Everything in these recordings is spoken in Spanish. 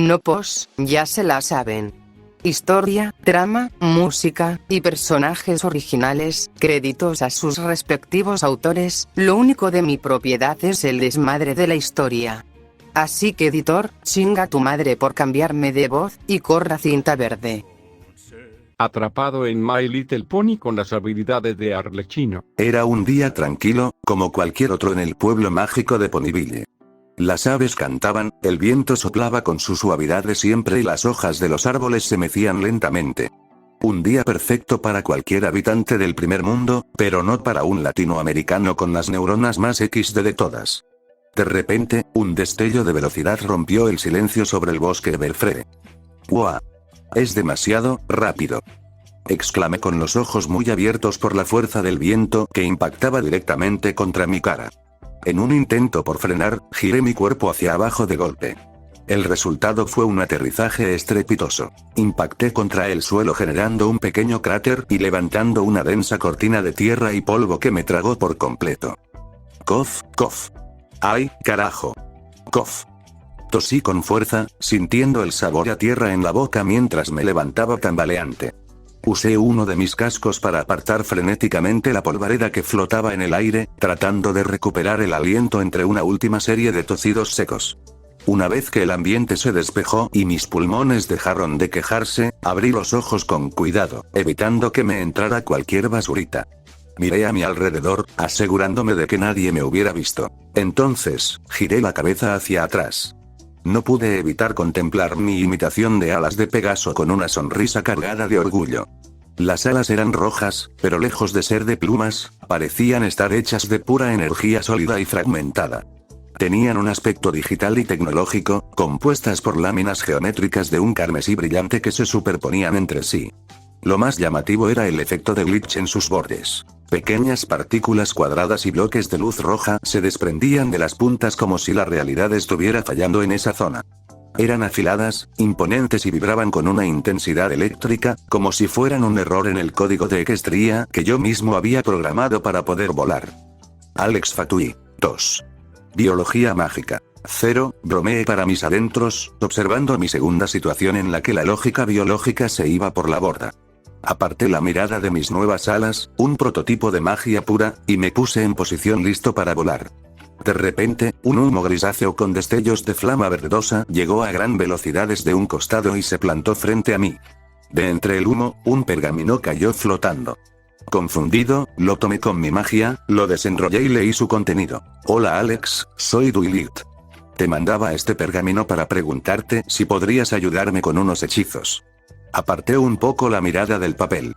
No pos, ya se la saben. Historia, trama, música, y personajes originales, créditos a sus respectivos autores, lo único de mi propiedad es el desmadre de la historia. Así que editor, chinga tu madre por cambiarme de voz, y corra cinta verde. Atrapado en My Little Pony con las habilidades de Arlecchino. Era un día tranquilo, como cualquier otro en el pueblo mágico de Ponyville. Las aves cantaban, el viento soplaba con su suavidad de siempre y las hojas de los árboles se mecían lentamente. Un día perfecto para cualquier habitante del primer mundo, pero no para un latinoamericano con las neuronas más XD de todas. De repente, un destello de velocidad rompió el silencio sobre el bosque Everfree. ¡Guau! Es demasiado rápido. Exclamé con los ojos muy abiertos por la fuerza del viento que impactaba directamente contra mi cara. En un intento por frenar, giré mi cuerpo hacia abajo de golpe. El resultado fue un aterrizaje estrepitoso. Impacté contra el suelo generando un pequeño cráter y levantando una densa cortina de tierra y polvo que me tragó por completo. Cof, cof. ¡Ay, carajo! Cof. Tosí con fuerza, sintiendo el sabor a tierra en la boca mientras me levantaba tambaleante. Usé uno de mis cascos para apartar frenéticamente la polvareda que flotaba en el aire, tratando de recuperar el aliento entre una última serie de tosidos secos. Una vez que el ambiente se despejó y mis pulmones dejaron de quejarse, abrí los ojos con cuidado, evitando que me entrara cualquier basurita. Miré a mi alrededor, asegurándome de que nadie me hubiera visto. Entonces, giré la cabeza hacia atrás. No pude evitar contemplar mi imitación de alas de Pegaso con una sonrisa cargada de orgullo. Las alas eran rojas, pero lejos de ser de plumas, parecían estar hechas de pura energía sólida y fragmentada. Tenían un aspecto digital y tecnológico, compuestas por láminas geométricas de un carmesí brillante que se superponían entre sí. Lo más llamativo era el efecto de glitch en sus bordes. Pequeñas partículas cuadradas y bloques de luz roja se desprendían de las puntas como si la realidad estuviera fallando en esa zona. Eran afiladas, imponentes y vibraban con una intensidad eléctrica, como si fueran un error en el código de Equestria que yo mismo había programado para poder volar. Alex Fatui. 2. Biología mágica. 0, bromeé para mis adentros, observando mi segunda situación en la que la lógica biológica se iba por la borda. Aparté la mirada de mis nuevas alas, un prototipo de magia pura, y me puse en posición listo para volar. De repente, un humo grisáceo con destellos de flama verdosa llegó a gran velocidad desde un costado y se plantó frente a mí. De entre el humo, un pergamino cayó flotando. Confundido, lo tomé con mi magia, lo desenrollé y leí su contenido. Hola Alex, soy Duilit. Te mandaba este pergamino para preguntarte si podrías ayudarme con unos hechizos. Aparté un poco la mirada del papel.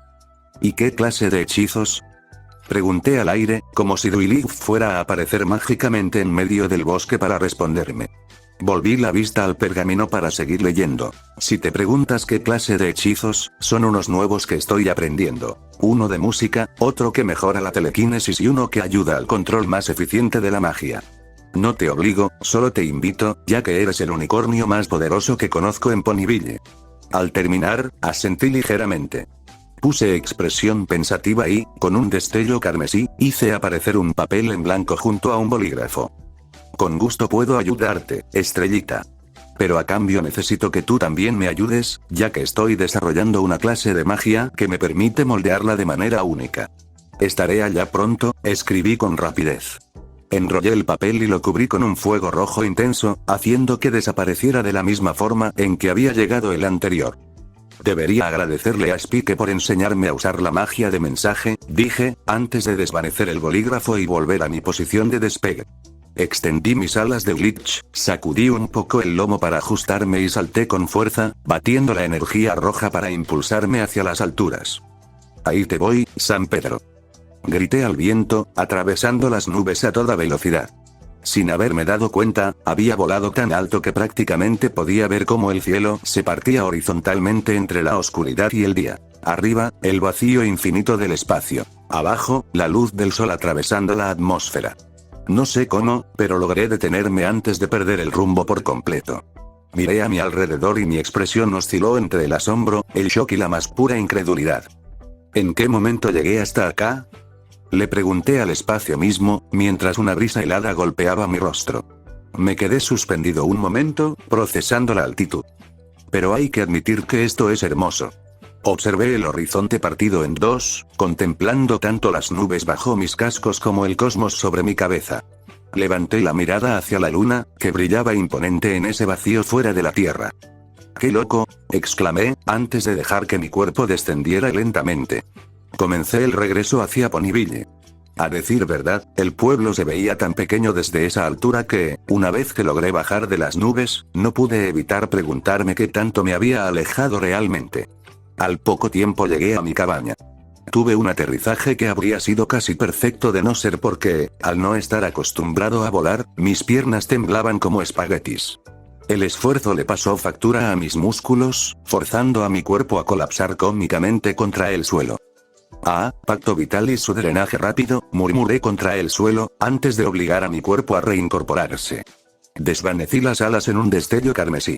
¿Y qué clase de hechizos? Pregunté al aire, como si Duilit fuera a aparecer mágicamente en medio del bosque para responderme. Volví la vista al pergamino para seguir leyendo. Si te preguntas qué clase de hechizos, son unos nuevos que estoy aprendiendo. Uno de música, otro que mejora la telequinesis y uno que ayuda al control más eficiente de la magia. No te obligo, solo te invito, ya que eres el unicornio más poderoso que conozco en Ponyville. Al terminar, asentí ligeramente. Puse expresión pensativa y, con un destello carmesí, hice aparecer un papel en blanco junto a un bolígrafo. Con gusto puedo ayudarte, estrellita. Pero a cambio necesito que tú también me ayudes, ya que estoy desarrollando una clase de magia que me permite moldearla de manera única. Estaré allá pronto, escribí con rapidez. Enrollé el papel y lo cubrí con un fuego rojo intenso, haciendo que desapareciera de la misma forma en que había llegado el anterior. Debería agradecerle a Spike por enseñarme a usar la magia de mensaje, dije, antes de desvanecer el bolígrafo y volver a mi posición de despegue. Extendí mis alas de glitch, sacudí un poco el lomo para ajustarme y salté con fuerza, batiendo la energía roja para impulsarme hacia las alturas. Ahí te voy, San Pedro. Grité al viento, atravesando las nubes a toda velocidad. Sin haberme dado cuenta, había volado tan alto que prácticamente podía ver cómo el cielo se partía horizontalmente entre la oscuridad y el día. Arriba, el vacío infinito del espacio. Abajo, la luz del sol atravesando la atmósfera. No sé cómo, pero logré detenerme antes de perder el rumbo por completo. Miré a mi alrededor y mi expresión osciló entre el asombro, el shock y la más pura incredulidad. ¿En qué momento llegué hasta acá? Le pregunté al espacio mismo, mientras una brisa helada golpeaba mi rostro. Me quedé suspendido un momento, procesando la altitud. Pero hay que admitir que esto es hermoso. Observé el horizonte partido en dos, contemplando tanto las nubes bajo mis cascos como el cosmos sobre mi cabeza. Levanté la mirada hacia la luna, que brillaba imponente en ese vacío fuera de la Tierra. ¡Qué loco!, exclamé, antes de dejar que mi cuerpo descendiera lentamente. Comencé el regreso hacia Ponyville. A decir verdad, el pueblo se veía tan pequeño desde esa altura que, una vez que logré bajar de las nubes, no pude evitar preguntarme qué tanto me había alejado realmente. Al poco tiempo llegué a mi cabaña. Tuve un aterrizaje que habría sido casi perfecto de no ser porque, al no estar acostumbrado a volar, mis piernas temblaban como espaguetis. El esfuerzo le pasó factura a mis músculos, forzando a mi cuerpo a colapsar cómicamente contra el suelo. Ah, pacto vital y su drenaje rápido, murmuré contra el suelo, antes de obligar a mi cuerpo a reincorporarse. Desvanecí las alas en un destello carmesí.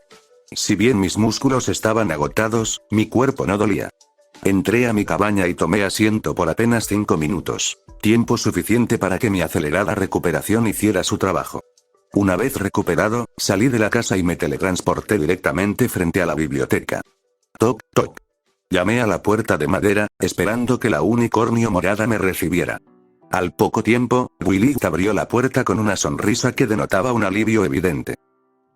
Si bien mis músculos estaban agotados, mi cuerpo no dolía. Entré a mi cabaña y tomé asiento por apenas 5 minutos. Tiempo suficiente para que mi acelerada recuperación hiciera su trabajo. Una vez recuperado, salí de la casa y me teletransporté directamente frente a la biblioteca. Toc, toc. Llamé a la puerta de madera, esperando que la unicornio morada me recibiera. Al poco tiempo, Willy abrió la puerta con una sonrisa que denotaba un alivio evidente.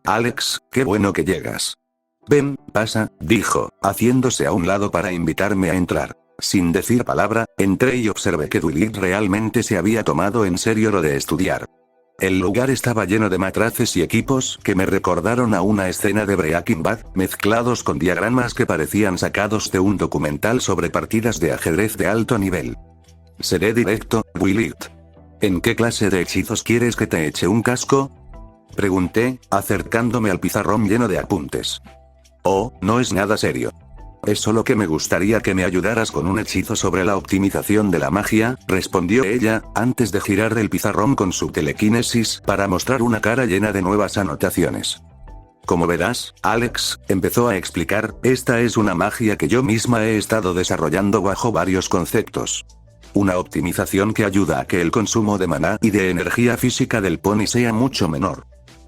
Alex, qué bueno que llegas. Ven, pasa, dijo, haciéndose a un lado para invitarme a entrar. Sin decir palabra, entré y observé que Willy realmente se había tomado en serio lo de estudiar. El lugar estaba lleno de matraces y equipos que me recordaron a una escena de Breaking Bad, mezclados con diagramas que parecían sacados de un documental sobre partidas de ajedrez de alto nivel. Seré directo, Willy. ¿En qué clase de hechizos quieres que te eche un casco?, pregunté, acercándome al pizarrón lleno de apuntes. Oh, no es nada serio. Es solo que me gustaría que me ayudaras con un hechizo sobre la optimización de la magia, respondió ella, antes de girar el pizarrón con su telequinesis para mostrar una cara llena de nuevas anotaciones. Como verás, Alex, empezó a explicar, esta es una magia que yo misma he estado desarrollando bajo varios conceptos. Una optimización que ayuda a que el consumo de maná y de energía física del pony sea mucho menor.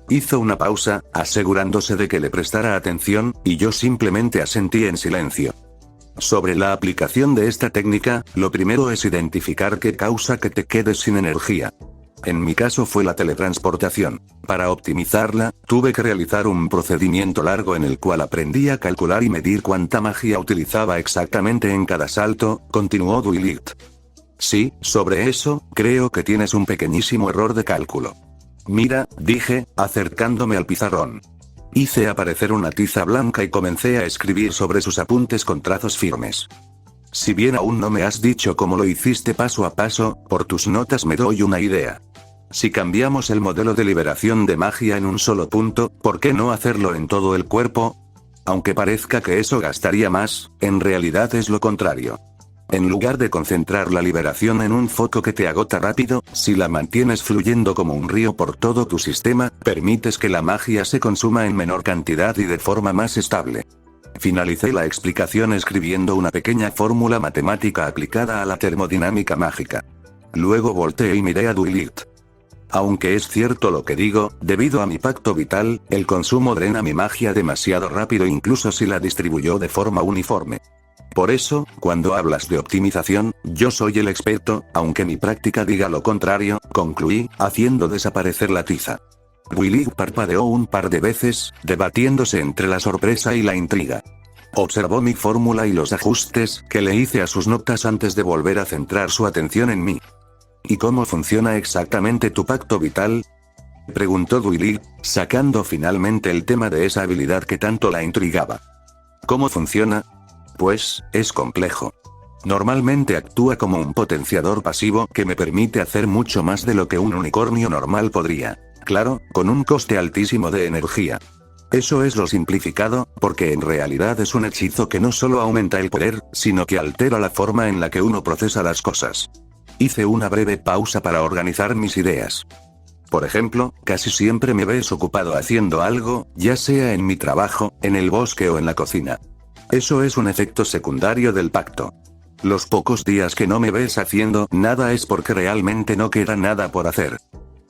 Hizo una pausa, asegurándose de que le prestara atención, y yo simplemente asentí en silencio. Sobre la aplicación de esta técnica, lo primero es identificar qué causa que te quedes sin energía. En mi caso fue la teletransportación. Para optimizarla, tuve que realizar un procedimiento largo en el cual aprendí a calcular y medir cuánta magia utilizaba exactamente en cada salto, continuó Dwight. Sí, sobre eso, creo que tienes un pequeñísimo error de cálculo. Mira, dije, acercándome al pizarrón. Hice aparecer una tiza blanca y comencé a escribir sobre sus apuntes con trazos firmes. Si bien aún no me has dicho cómo lo hiciste paso a paso, por tus notas me doy una idea. Si cambiamos el modelo de liberación de magia en un solo punto, ¿por qué no hacerlo en todo el cuerpo? Aunque parezca que eso gastaría más, en realidad es lo contrario. En lugar de concentrar la liberación en un foco que te agota rápido, si la mantienes fluyendo como un río por todo tu sistema, permites que la magia se consuma en menor cantidad y de forma más estable. Finalicé la explicación escribiendo una pequeña fórmula matemática aplicada a la termodinámica mágica. Luego volteé y miré a Dwight. Aunque es cierto lo que digo, debido a mi pacto vital, el consumo drena mi magia demasiado rápido incluso si la distribuyó de forma uniforme. Por eso, cuando hablas de optimización, yo soy el experto, aunque mi práctica diga lo contrario, concluí, haciendo desaparecer la tiza. Willy parpadeó un par de veces, debatiéndose entre la sorpresa y la intriga. Observó mi fórmula y los ajustes que le hice a sus notas antes de volver a centrar su atención en mí. ¿Y cómo funciona exactamente tu pacto vital?, preguntó Willy, sacando finalmente el tema de esa habilidad que tanto la intrigaba. ¿Cómo funciona? Pues, es complejo. Normalmente actúa como un potenciador pasivo que me permite hacer mucho más de lo que un unicornio normal podría. Claro, con un coste altísimo de energía. Eso es lo simplificado, porque en realidad es un hechizo que no solo aumenta el poder, sino que altera la forma en la que uno procesa las cosas. Hice una breve pausa para organizar mis ideas. Por ejemplo, casi siempre me ves ocupado haciendo algo, ya sea en mi trabajo, en el bosque o en la cocina. Eso es un efecto secundario del pacto. Los pocos días que no me ves haciendo nada es porque realmente no queda nada por hacer.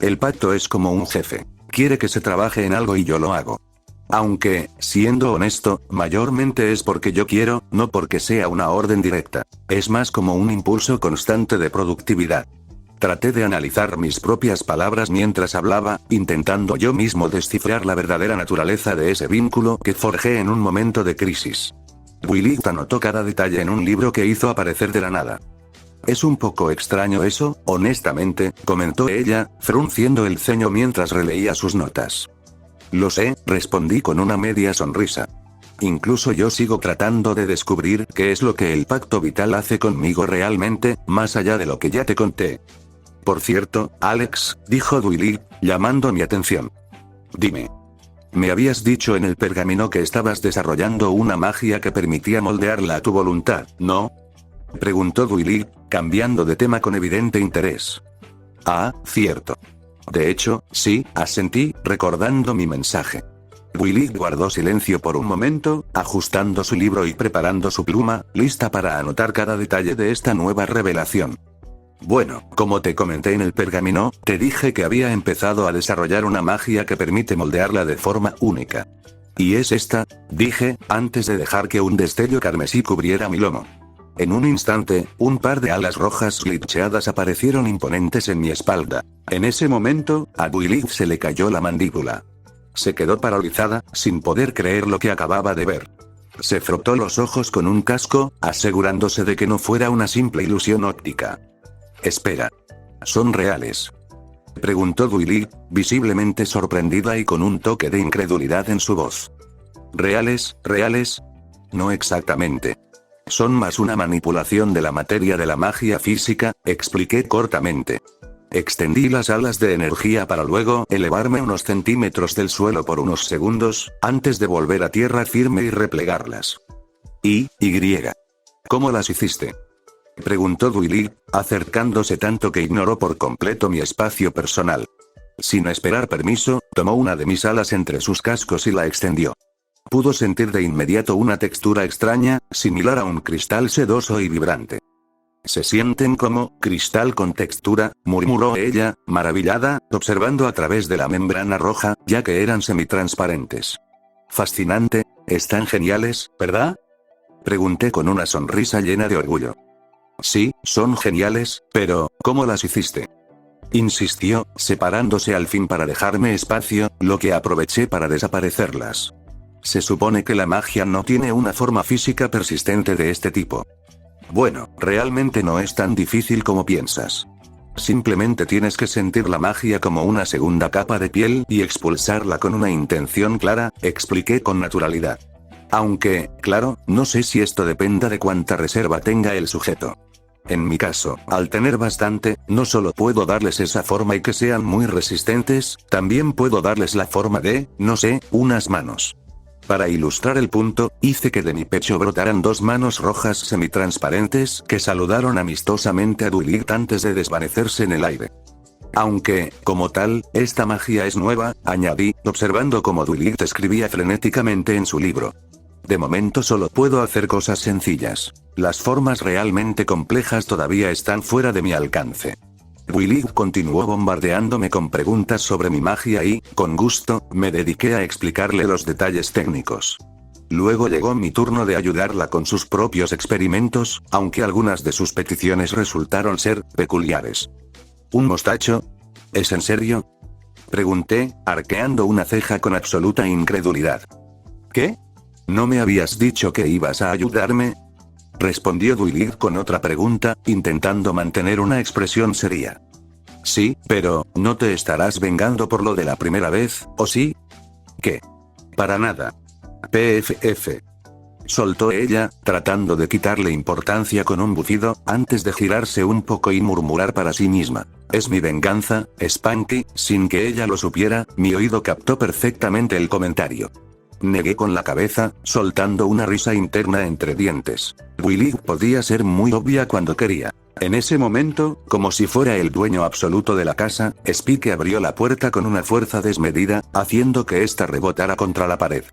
El pacto es como un jefe. quiere que se trabaje en algo y yo lo hago. Aunque, siendo honesto, mayormente es porque yo quiero, no porque sea una orden directa. Es más como un impulso constante de productividad. Traté de analizar mis propias palabras mientras hablaba, intentando yo mismo descifrar la verdadera naturaleza de ese vínculo que forjé en un momento de crisis. Willith anotó cada detalle en un libro que hizo aparecer de la nada. Es un poco extraño eso, honestamente, comentó ella, frunciendo el ceño mientras releía sus notas. Lo sé, respondí con una media sonrisa. Incluso yo sigo tratando de descubrir qué es lo que el pacto vital hace conmigo realmente, más allá de lo que ya te conté. Por cierto, Alex, dijo Willith, llamando mi atención. Dime. Me habías dicho en el pergamino que estabas desarrollando una magia que permitía moldearla a tu voluntad, ¿no? Preguntó Willith, cambiando de tema con evidente interés. Ah, cierto. De hecho, sí, asentí, recordando mi mensaje. Willith guardó silencio por un momento, ajustando su libro y preparando su pluma, lista para anotar cada detalle de esta nueva revelación. Bueno, como te comenté en el pergamino, te dije que había empezado a desarrollar una magia que permite moldearla de forma única. Y es esta, dije, antes de dejar que un destello carmesí cubriera mi lomo. En un instante, un par de alas rojas glitcheadas aparecieron imponentes en mi espalda. En ese momento, a Willith se le cayó la mandíbula. Se quedó paralizada, sin poder creer lo que acababa de ver. Se frotó los ojos con un casco, asegurándose de que no fuera una simple ilusión óptica. Espera. ¿Son reales? Preguntó Willith, visiblemente sorprendida y con un toque de incredulidad en su voz. ¿Reales, reales? No exactamente. Son más una manipulación de la materia de la magia física, expliqué cortamente. Extendí las alas de energía para luego elevarme unos centímetros del suelo por unos segundos, antes de volver a tierra firme y replegarlas. ¿Y? ¿Cómo las hiciste? Preguntó Willith, acercándose tanto que ignoró por completo mi espacio personal. Sin esperar permiso, tomó una de mis alas entre sus cascos y la extendió. Pudo sentir de inmediato una textura extraña, similar a un cristal sedoso y vibrante. Se sienten como cristal con textura, murmuró ella, maravillada, observando a través de la membrana roja, ya que eran semitransparentes. Fascinante, están geniales, ¿verdad? Pregunté con una sonrisa llena de orgullo. Sí, son geniales, pero, ¿cómo las hiciste? Insistió, separándose al fin para dejarme espacio, lo que aproveché para desaparecerlas. Se supone que la magia no tiene una forma física persistente de este tipo. Bueno, realmente no es tan difícil como piensas. Simplemente tienes que sentir la magia como una segunda capa de piel y expulsarla con una intención clara, expliqué con naturalidad. Aunque, claro, no sé si esto dependa de cuánta reserva tenga el sujeto. En mi caso, al tener bastante, no solo puedo darles esa forma y que sean muy resistentes, también puedo darles la forma de, no sé, unas manos. Para ilustrar el punto, hice que de mi pecho brotaran dos manos rojas semitransparentes que saludaron amistosamente a Willith antes de desvanecerse en el aire. Aunque, como tal, esta magia es nueva, añadí, observando cómo Willith escribía frenéticamente en su libro. De momento solo puedo hacer cosas sencillas. Las formas realmente complejas todavía están fuera de mi alcance. Willith continuó bombardeándome con preguntas sobre mi magia y, con gusto, me dediqué a explicarle los detalles técnicos. Luego llegó mi turno de ayudarla con sus propios experimentos, aunque algunas de sus peticiones resultaron ser peculiares. ¿Un mostacho? ¿Es en serio? Pregunté, arqueando una ceja con absoluta incredulidad. ¿Qué? ¿No me habías dicho que ibas a ayudarme? Respondió Willith con otra pregunta, intentando mantener una expresión seria. Sí, pero, ¿no te estarás vengando por lo de la primera vez, o sí? ¿Qué? Para nada. PFF. Soltó ella, tratando de quitarle importancia con un bufido, antes de girarse un poco y murmurar para sí misma. Es mi venganza, Spanky, sin que ella lo supiera, mi oído captó perfectamente el comentario. Negué con la cabeza, soltando una risa interna entre dientes. Willith podía ser muy obvia cuando quería. En ese momento, como si fuera el dueño absoluto de la casa, Spike abrió la puerta con una fuerza desmedida, haciendo que ésta rebotara contra la pared.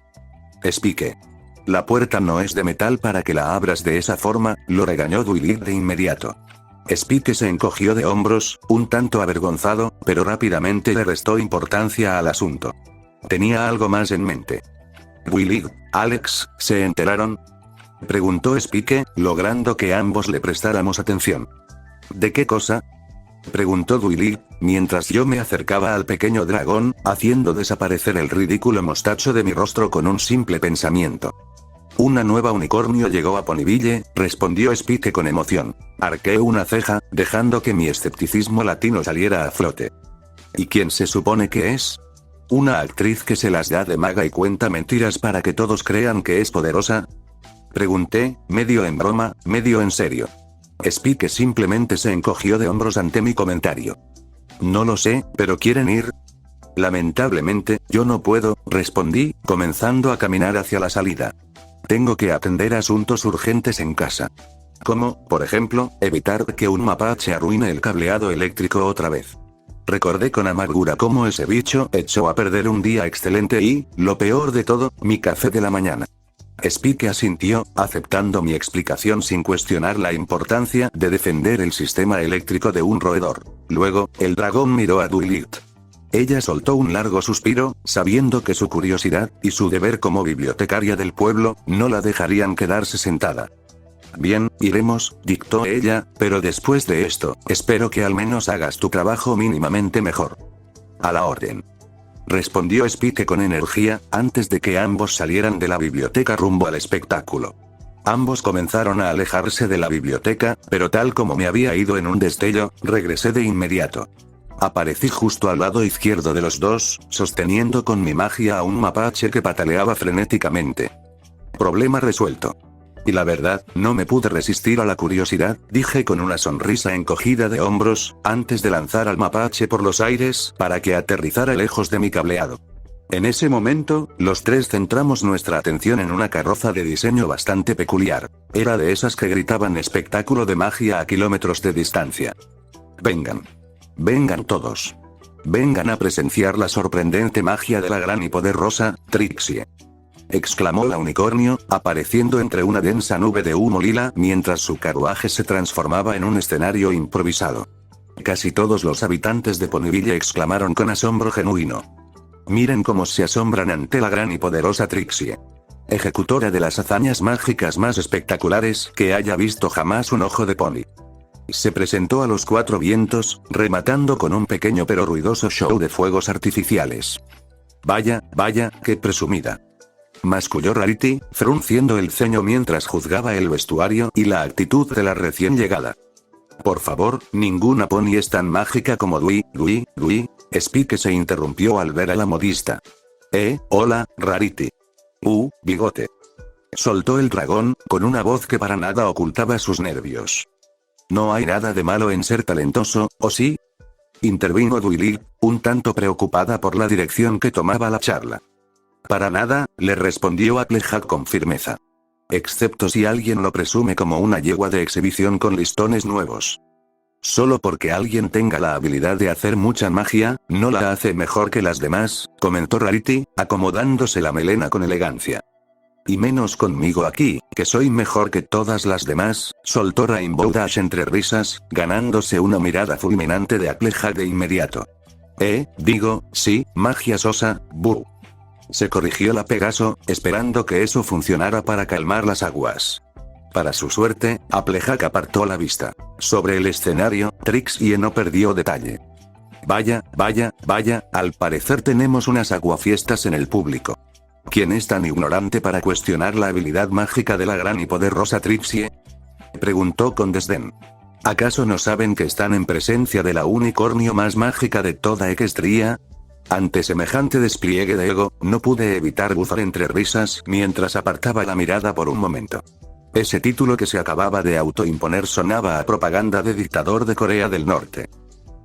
Spike. La puerta no es de metal para que la abras de esa forma, lo regañó Willith de inmediato. Spike se encogió de hombros, un tanto avergonzado, pero rápidamente le restó importancia al asunto. Tenía algo más en mente. «Willy, Alex, ¿se enteraron?», preguntó Spike, logrando que ambos le prestáramos atención. «¿De qué cosa?», preguntó Willy, mientras yo me acercaba al pequeño dragón, haciendo desaparecer el ridículo mostacho de mi rostro con un simple pensamiento. «Una nueva unicornio llegó a Ponyville», respondió Spike con emoción. Arqueé una ceja, dejando que mi escepticismo latino saliera a flote. «¿Y quién se supone que es? ¿Una actriz que se las da de maga y cuenta mentiras para que todos crean que es poderosa?», pregunté, medio en broma, medio en serio. Spike simplemente se encogió de hombros ante mi comentario. «No lo sé, pero ¿quieren ir?». «Lamentablemente, yo no puedo», respondí, comenzando a caminar hacia la salida. «Tengo que atender asuntos urgentes en casa. Como, por ejemplo, evitar que un mapache arruine el cableado eléctrico otra vez». Recordé con amargura cómo ese bicho echó a perder un día excelente y, lo peor de todo, mi café de la mañana. Spike asintió, aceptando mi explicación sin cuestionar la importancia de defender el sistema eléctrico de un roedor. Luego, el dragón miró a Duilit. Ella soltó un largo suspiro, sabiendo que su curiosidad, y su deber como bibliotecaria del pueblo, no la dejarían quedarse sentada. «Bien, iremos», dictó ella, «pero después de esto, espero que al menos hagas tu trabajo mínimamente mejor». «A la orden», respondió Spike con energía, antes de que ambos salieran de la biblioteca rumbo al espectáculo. Ambos comenzaron a alejarse de la biblioteca, pero tal como me había ido en un destello, regresé de inmediato. Aparecí justo al lado izquierdo de los dos, sosteniendo con mi magia a un mapache que pataleaba frenéticamente. Problema resuelto. Y la verdad, no me pude resistir a la curiosidad, dije con una sonrisa encogida de hombros, antes de lanzar al mapache por los aires para que aterrizara lejos de mi cableado. En ese momento, los tres centramos nuestra atención en una carroza de diseño bastante peculiar. Era de esas que gritaban espectáculo de magia a kilómetros de distancia. «Vengan. Vengan todos. Vengan a presenciar la sorprendente magia de la gran y poderosa Trixie», exclamó la unicornio, apareciendo entre una densa nube de humo lila mientras su carruaje se transformaba en un escenario improvisado. Casi todos los habitantes de Ponyville exclamaron con asombro genuino. «Miren cómo se asombran ante la gran y poderosa Trixie, ejecutora de las hazañas mágicas más espectaculares que haya visto jamás un ojo de pony». Se presentó a los cuatro vientos, rematando con un pequeño pero ruidoso show de fuegos artificiales. «Vaya, vaya, qué presumida», masculló Rarity, frunciendo el ceño mientras juzgaba el vestuario y la actitud de la recién llegada. «Por favor, ninguna pony es tan mágica como Dui. Spike se interrumpió al ver a la modista. Hola, Rarity». Bigote», soltó el dragón, con una voz que para nada ocultaba sus nervios. «No hay nada de malo en ser talentoso, ¿o sí?», intervino Duilit, un tanto preocupada por la dirección que tomaba la charla. «Para nada», le respondió Applejack con firmeza. «Excepto si alguien lo presume como una yegua de exhibición con listones nuevos. Solo porque alguien tenga la habilidad de hacer mucha magia, no la hace mejor que las demás», comentó Rarity, acomodándose la melena con elegancia. «Y menos conmigo aquí, que soy mejor que todas las demás», soltó Rainbow Dash entre risas, ganándose una mirada fulminante de Applejack de inmediato. Digo, sí, magia sosa, buh. Se corrigió la Pegaso, esperando que eso funcionara para calmar las aguas. Para su suerte, Applejack apartó la vista. Sobre el escenario, Trixie no perdió detalle. «Vaya, al parecer tenemos unas aguafiestas en el público. ¿Quién es tan ignorante para cuestionar la habilidad mágica de la gran y poderosa Trixie?», preguntó con desdén. «¿Acaso no saben que están en presencia de la unicornio más mágica de toda Equestria?». Ante semejante despliegue de ego, no pude evitar buzar entre risas mientras apartaba la mirada por un momento. Ese título que se acababa de autoimponer sonaba a propaganda de dictador de Corea del Norte.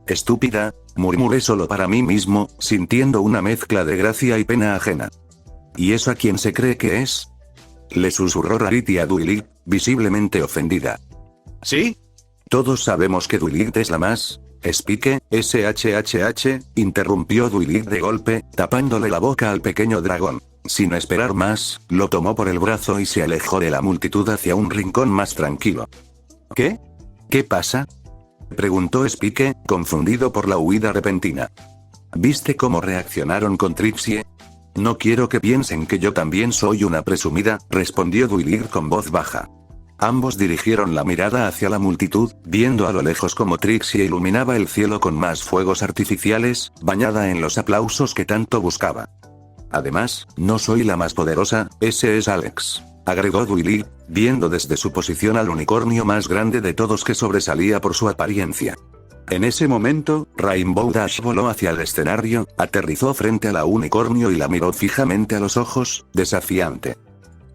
«Estúpida», murmuré solo para mí mismo, sintiendo una mezcla de gracia y pena ajena. «¿Y eso a quién se cree que es?», le susurró Rarity a Duilit, visiblemente ofendida. «¿Sí? Todos sabemos que Duilit es la más». «Spike, interrumpió Duilit de golpe, tapándole la boca al pequeño dragón. Sin esperar más, lo tomó por el brazo y se alejó de la multitud hacia un rincón más tranquilo. «¿Qué? ¿Qué pasa?», Preguntó Spike, confundido por la huida repentina. ¿Viste cómo reaccionaron con Trixie? No quiero que piensen que yo también soy una presumida, respondió Duilig con voz baja. Ambos dirigieron la mirada hacia la multitud, viendo a lo lejos como Trixie iluminaba el cielo con más fuegos artificiales, bañada en los aplausos que tanto buscaba. Además, no soy la más poderosa, ese es Alex, agregó Duilig, viendo desde su posición al unicornio más grande de todos que sobresalía por su apariencia. En ese momento, Rainbow Dash voló hacia el escenario, aterrizó frente a la unicornio y la miró fijamente a los ojos, desafiante.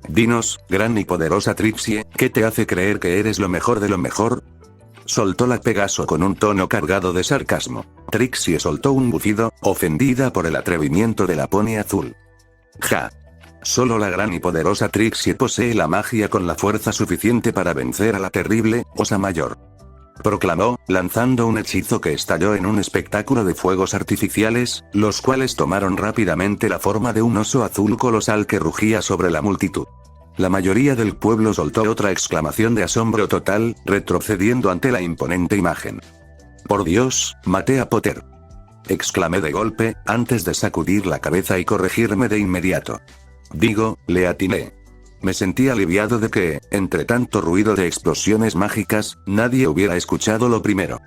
Dinos, gran y poderosa Trixie, ¿qué te hace creer que eres lo mejor de lo mejor? Soltó la Pegaso con un tono cargado de sarcasmo. Trixie soltó un bufido, ofendida por el atrevimiento de la pony azul. Ja. Solo la gran y poderosa Trixie posee la magia con la fuerza suficiente para vencer a la terrible Osa Mayor. Proclamó, lanzando un hechizo que estalló en un espectáculo de fuegos artificiales, los cuales tomaron rápidamente la forma de un oso azul colosal que rugía sobre la multitud. La mayoría del pueblo soltó otra exclamación de asombro total, retrocediendo ante la imponente imagen. «Por Dios, maté a Potter», exclamé de golpe, antes de sacudir la cabeza y corregirme de inmediato. Digo, le atiné. Me sentí aliviado de que, entre tanto ruido de explosiones mágicas, nadie hubiera escuchado lo primero.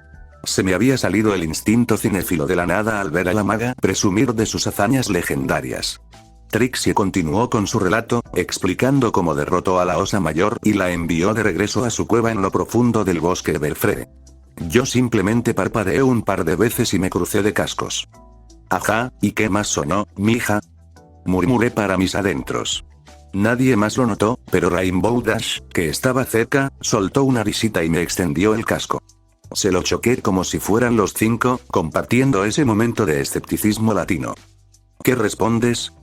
Se me había salido el instinto cinéfilo de la nada al ver a la maga presumir de sus hazañas legendarias. Trixie continuó con su relato, explicando cómo derrotó a la Osa Mayor y la envió de regreso a su cueva en lo profundo del bosque Everfree. Yo simplemente parpadeé un par de veces y me crucé de cascos. Ajá, ¿y qué más sonó, mija? Murmuré para mis adentros. Nadie más lo notó, pero Rainbow Dash, que estaba cerca, soltó una risita y me extendió el casco. Se lo choqué como si fueran los 5, compartiendo ese momento de escepticismo latino. ¿Qué respondes?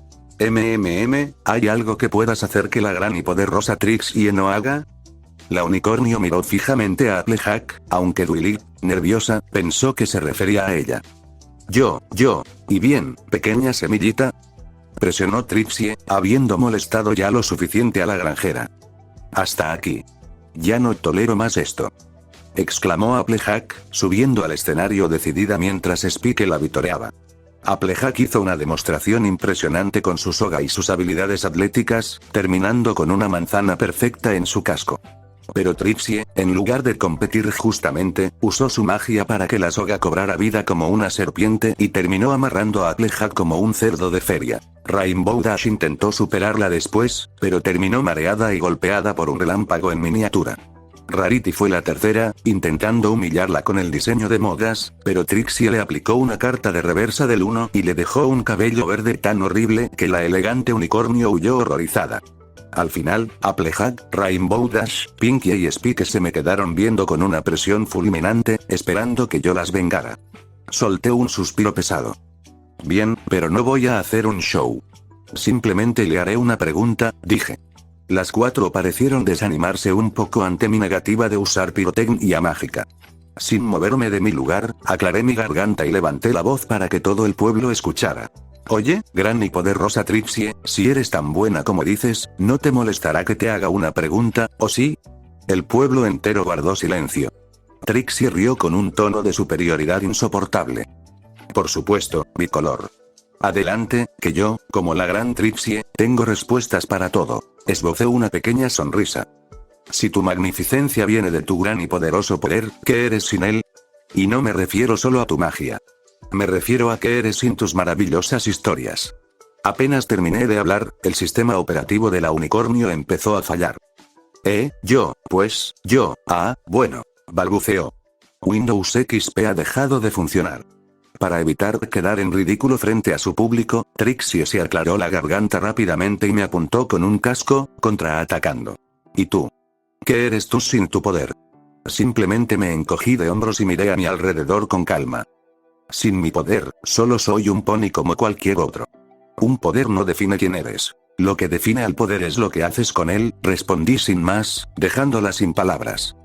¿Hay algo que puedas hacer que la gran y poderosa Trixie no haga? La unicornio miró fijamente a Applejack, aunque Duilig, nerviosa, pensó que se refería a ella. Y bien, pequeña semillita. Presionó Trixie, habiendo molestado ya lo suficiente a la granjera. Hasta aquí. Ya no tolero más esto. Exclamó Applejack, subiendo al escenario decidida mientras Spike la vitoreaba. Applejack hizo una demostración impresionante con su soga y sus habilidades atléticas, terminando con una manzana perfecta en su casco. Pero Trixie, en lugar de competir justamente, usó su magia para que la soga cobrara vida como una serpiente y terminó amarrando a Applejack como un cerdo de feria. Rainbow Dash intentó superarla después, pero terminó mareada y golpeada por un relámpago en miniatura. Rarity fue la tercera, intentando humillarla con el diseño de modas, pero Trixie le aplicó una carta de reversa del 1 y le dejó un cabello verde tan horrible que la elegante unicornio huyó horrorizada. Al final, Applejack, Rainbow Dash, Pinkie y Spike se me quedaron viendo con una presión fulminante, esperando que yo las vengara. Solté un suspiro pesado. Bien, pero no voy a hacer un show. Simplemente le haré una pregunta, dije. Las 4 parecieron desanimarse un poco ante mi negativa de usar pirotecnia mágica. Sin moverme de mi lugar, aclaré mi garganta y levanté la voz para que todo el pueblo escuchara. Oye, gran y poderosa Trixie, si eres tan buena como dices, ¿no te molestará que te haga una pregunta, o sí? El pueblo entero guardó silencio. Trixie rió con un tono de superioridad insoportable. Por supuesto, bicolor. Adelante, que yo, como la gran Trixie, tengo respuestas para todo. Esbocé una pequeña sonrisa. Si tu magnificencia viene de tu gran y poderoso poder, ¿qué eres sin él? Y no me refiero solo a tu magia. Me refiero a que eres sin tus maravillosas historias. Apenas terminé de hablar, el sistema operativo de la unicornio empezó a fallar. Bueno, balbuceó. Windows XP ha dejado de funcionar. Para evitar quedar en ridículo frente a su público, Trixie se aclaró la garganta rápidamente y me apuntó con un casco, contraatacando. ¿Y tú? ¿Qué eres tú sin tu poder? Simplemente me encogí de hombros y miré a mi alrededor con calma. Sin mi poder, solo soy un pony como cualquier otro. Un poder no define quién eres. Lo que define al poder es lo que haces con él, respondí sin más, dejándola sin palabras.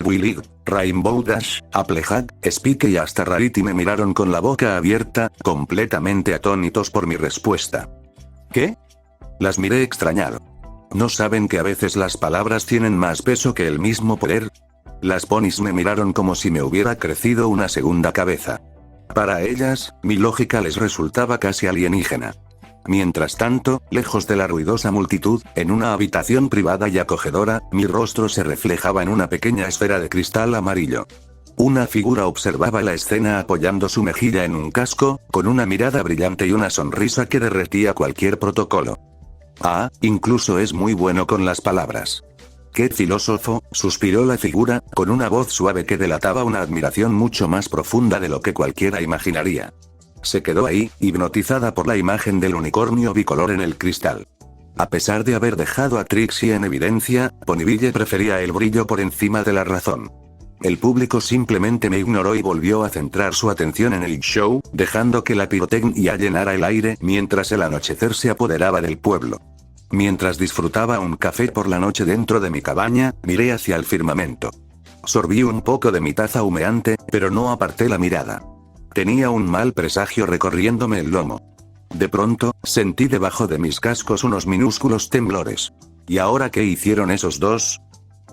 Willy, Rainbow Dash, Applejack, Spike y hasta Rarity me miraron con la boca abierta, completamente atónitos por mi respuesta. ¿Qué? Las miré extrañado. ¿No saben que a veces las palabras tienen más peso que el mismo poder? Las ponis me miraron como si me hubiera crecido una segunda cabeza. Para ellas, mi lógica les resultaba casi alienígena. Mientras tanto, lejos de la ruidosa multitud, en una habitación privada y acogedora, mi rostro se reflejaba en una pequeña esfera de cristal amarillo. Una figura observaba la escena apoyando su mejilla en un casco, con una mirada brillante y una sonrisa que derretía cualquier protocolo. Ah, incluso es muy bueno con las palabras. ¡Qué filósofo!, suspiró la figura, con una voz suave que delataba una admiración mucho más profunda de lo que cualquiera imaginaría. Se quedó ahí, hipnotizada por la imagen del unicornio bicolor en el cristal. A pesar de haber dejado a Trixie en evidencia, Ponyville prefería el brillo por encima de la razón. El público simplemente me ignoró y volvió a centrar su atención en el show, dejando que la pirotecnia llenara el aire mientras el anochecer se apoderaba del pueblo. Mientras disfrutaba un café por la noche dentro de mi cabaña, miré hacia el firmamento. Sorbí un poco de mi taza humeante, pero no aparté la mirada. Tenía un mal presagio recorriéndome el lomo. De pronto, sentí debajo de mis cascos unos minúsculos temblores. ¿Y ahora qué hicieron esos dos?,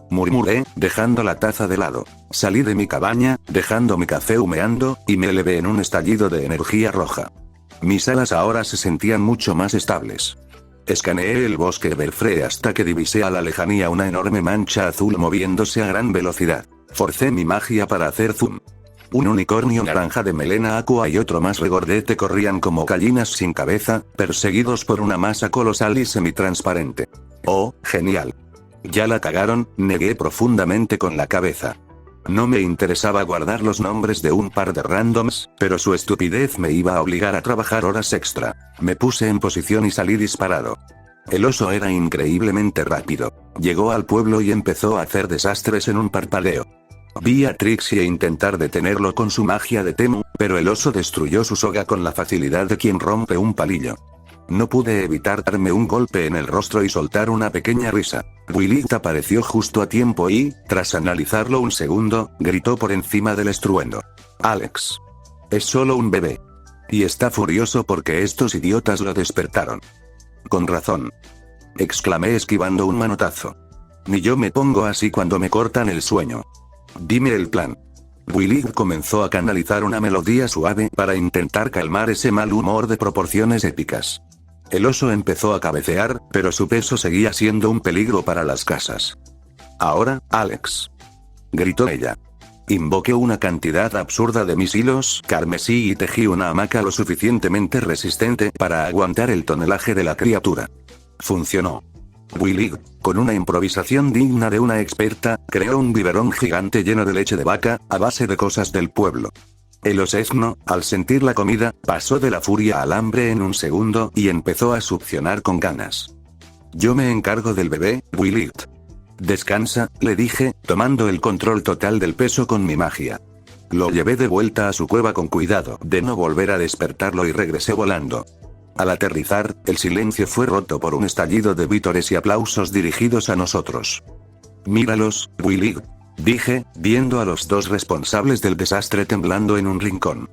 murmuré, dejando la taza de lado. Salí de mi cabaña, dejando mi café humeando, y me elevé en un estallido de energía roja. Mis alas ahora se sentían mucho más estables. Escaneé el bosque Everfree hasta que divisé a la lejanía una enorme mancha azul moviéndose a gran velocidad. Forcé mi magia para hacer zoom. Un unicornio naranja de melena aqua y otro más regordete corrían como gallinas sin cabeza, perseguidos por una masa colosal y semitransparente. ¡Oh, genial! Ya la cagaron, negué profundamente con la cabeza. No me interesaba guardar los nombres de un par de randoms, pero su estupidez me iba a obligar a trabajar horas extra. Me puse en posición y salí disparado. El oso era increíblemente rápido. Llegó al pueblo y empezó a hacer desastres en un parpadeo. Vi a Trixie intentar detenerlo con su magia de Temu, pero el oso destruyó su soga con la facilidad de quien rompe un palillo. No pude evitar darme un golpe en el rostro y soltar una pequeña risa. Willith apareció justo a tiempo y, tras analizarlo un segundo, gritó por encima del estruendo. «Alex. Es solo un bebé. Y está furioso porque estos idiotas lo despertaron». «Con razón», exclamé esquivando un manotazo. «Ni yo me pongo así cuando me cortan el sueño. Dime el plan». Willith comenzó a canalizar una melodía suave para intentar calmar ese mal humor de proporciones épicas. El oso empezó a cabecear, pero su peso seguía siendo un peligro para las casas. «Ahora, Alex», gritó ella. Invoqué una cantidad absurda de mis hilos carmesí y tejí una hamaca lo suficientemente resistente para aguantar el tonelaje de la criatura. Funcionó. Willith, con una improvisación digna de una experta, creó un biberón gigante lleno de leche de vaca, a base de cosas del pueblo. El osesno, al sentir la comida, pasó de la furia al hambre en un segundo y empezó a succionar con ganas. «Yo me encargo del bebé, Willith». «Descansa», le dije, tomando el control total del peso con mi magia. Lo llevé de vuelta a su cueva con cuidado de no volver a despertarlo y regresé volando. Al aterrizar, el silencio fue roto por un estallido de vítores y aplausos dirigidos a nosotros. «Míralos, Willith», dije, viendo a los dos responsables del desastre temblando en un rincón.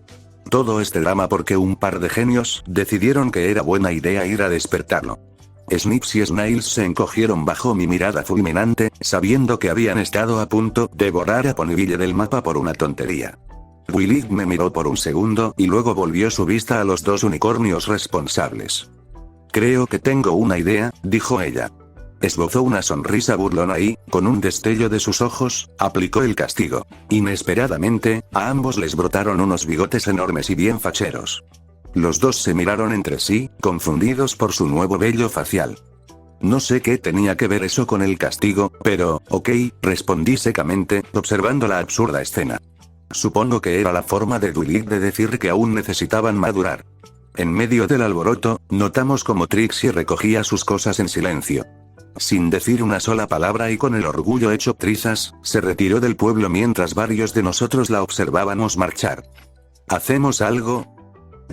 Todo este drama porque un par de genios decidieron que era buena idea ir a despertarlo. Snips y Snails se encogieron bajo mi mirada fulminante, sabiendo que habían estado a punto de borrar a Ponyville del mapa por una tontería. Willith me miró por un segundo y luego volvió su vista a los dos unicornios responsables. «Creo que tengo una idea», dijo ella. Esbozó una sonrisa burlona y, con un destello de sus ojos, aplicó el castigo. Inesperadamente, a ambos les brotaron unos bigotes enormes y bien facheros. Los dos se miraron entre sí, confundidos por su nuevo vello facial. No sé qué tenía que ver eso con el castigo, pero, ok, respondí secamente, observando la absurda escena. Supongo que era la forma de Willith de decir que aún necesitaban madurar. En medio del alboroto, notamos como Trixie recogía sus cosas en silencio. Sin decir una sola palabra y con el orgullo hecho trizas, se retiró del pueblo mientras varios de nosotros la observábamos marchar. ¿Hacemos algo?,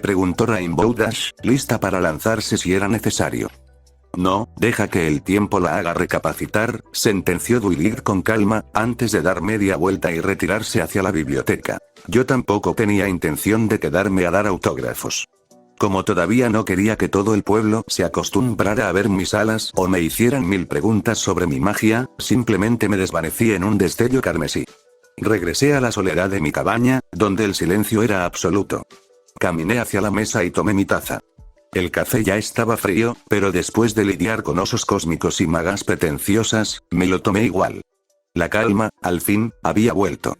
preguntó Rainbow Dash, lista para lanzarse si era necesario. No, deja que el tiempo la haga recapacitar, sentenció Willith con calma, antes de dar media vuelta y retirarse hacia la biblioteca. Yo tampoco tenía intención de quedarme a dar autógrafos. Como todavía no quería que todo el pueblo se acostumbrara a ver mis alas o me hicieran 1000 preguntas sobre mi magia, simplemente me desvanecí en un destello carmesí. Regresé a la soledad de mi cabaña, donde el silencio era absoluto. Caminé hacia la mesa y tomé mi taza. El café ya estaba frío, pero después de lidiar con osos cósmicos y magas pretenciosas, me lo tomé igual. La calma, al fin, había vuelto.